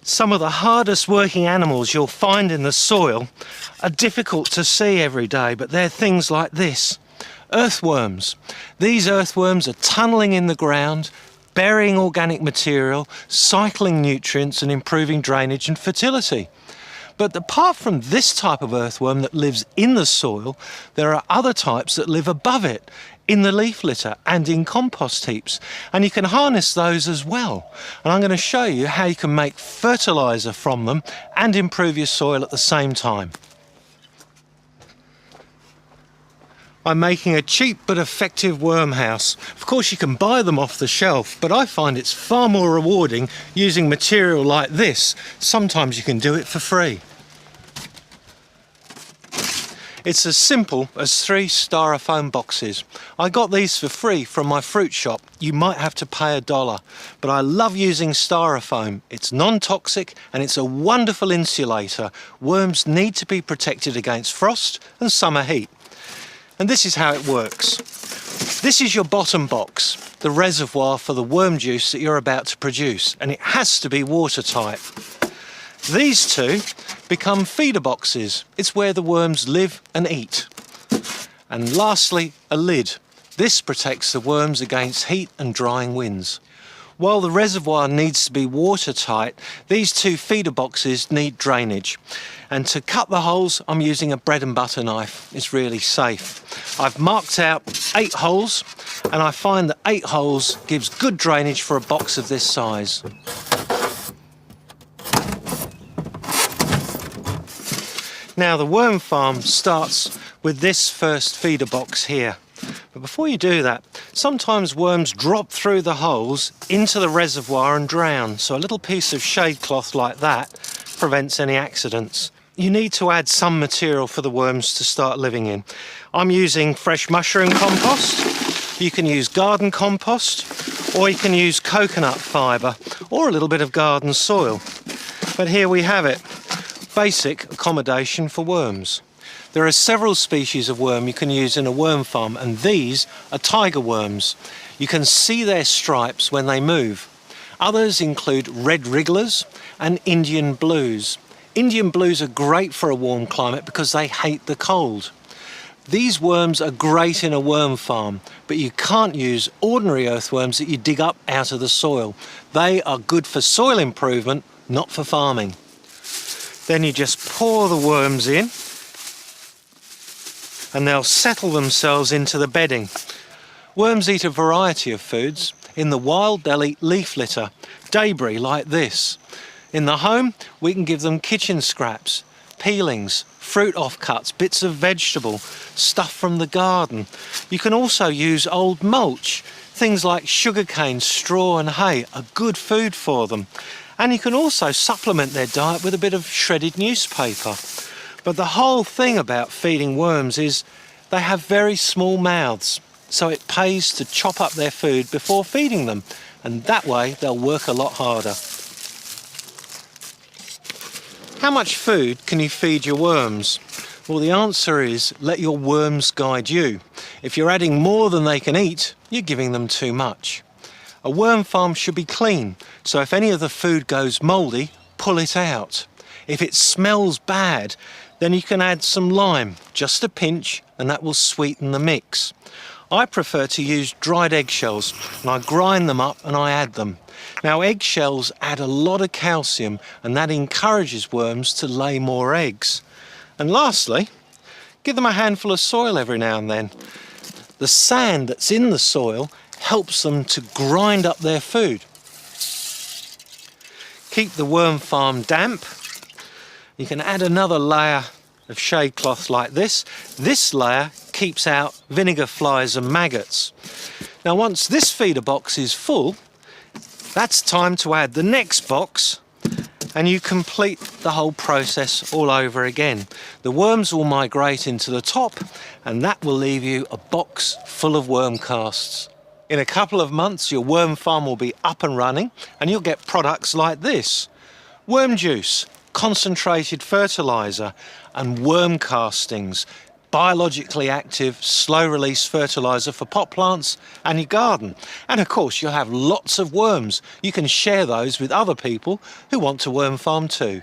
Some of the hardest working animals you'll find in the soil are difficult to see every day, but they're things like this. Earthworms. These earthworms are tunnelling in the ground, burying organic material, cycling nutrients and improving drainage and fertility. But apart from this type of earthworm that lives in the soil, there are other types that live above it, in the leaf litter and in compost heaps. And you can harness those as well. And I'm going to show you how you can make fertiliser from them and improve your soil at the same time. I'm making a cheap but effective worm house. Of course you can buy them off the shelf, but I find it's far more rewarding using material like this. Sometimes you can do it for free. It's as simple as 3 styrofoam boxes. I got these for free from my fruit shop. You might have to pay $1, but I love using styrofoam. It's non-toxic and it's a wonderful insulator. Worms need to be protected against frost and summer heat. And this is how it works. This is your bottom box, the reservoir for the worm juice that you're about to produce, and it has to be watertight. These two become feeder boxes. It's where the worms live and eat. And lastly, a lid. This protects the worms against heat and drying winds. While the reservoir needs to be watertight, these 2 feeder boxes need drainage. And to cut the holes, I'm using a bread and butter knife. It's really safe. I've marked out 8 holes, and I find that 8 holes gives good drainage for a box of this size. Now the worm farm starts with this first feeder box here. But before you do that, sometimes worms drop through the holes into the reservoir and drown, so a little piece of shade cloth like that prevents any accidents. You need to add some material for the worms to start living in. I'm using fresh mushroom compost. You can use garden compost, or you can use coconut fibre, or a little bit of garden soil. But here we have it. Basic accommodation for worms. There are several species of worm you can use in a worm farm, and these are tiger worms. You can see their stripes when they move. Others include red wrigglers and Indian blues. Indian blues are great for a warm climate because they hate the cold. These worms are great in a worm farm, but you can't use ordinary earthworms that you dig up out of the soil. They are good for soil improvement, not for farming. Then you just pour the worms in and they'll settle themselves into the bedding. Worms eat a variety of foods. In the wild, they'll eat leaf litter, debris like this. In the home, we can give them kitchen scraps, peelings, fruit offcuts, bits of vegetable, stuff from the garden. You can also use old mulch. Things like sugarcane, straw and hay are good food for them. And you can also supplement their diet with a bit of shredded newspaper. But the whole thing about feeding worms is they have very small mouths, so it pays to chop up their food before feeding them, and that way they'll work a lot harder. How much food can you feed your worms? Well, the answer is let your worms guide you. If you're adding more than they can eat, you're giving them too much. A worm farm should be clean, so if any of the food goes mouldy, pull it out. If it smells bad, then you can add some lime, just a pinch, and that will sweeten the mix. I prefer to use dried eggshells, and I grind them up and I add them. Now, eggshells add a lot of calcium, and that encourages worms to lay more eggs. And lastly, give them a handful of soil every now and then. The sand that's in the soil helps them to grind up their food. Keep the worm farm damp. You can add another layer of shade cloth like this. This layer keeps out vinegar flies and maggots. Now, once this feeder box is full, that's time to add the next box, and you complete the whole process all over again. The worms will migrate into the top, and that will leave you a box full of worm casts. In a couple of months, your worm farm will be up and running, and you'll get products like this: worm juice, concentrated fertiliser, and worm castings. biologically active, slow-release fertiliser for pot plants and your garden. And of course, you'll have lots of worms. You can share those with other people who want to worm farm too.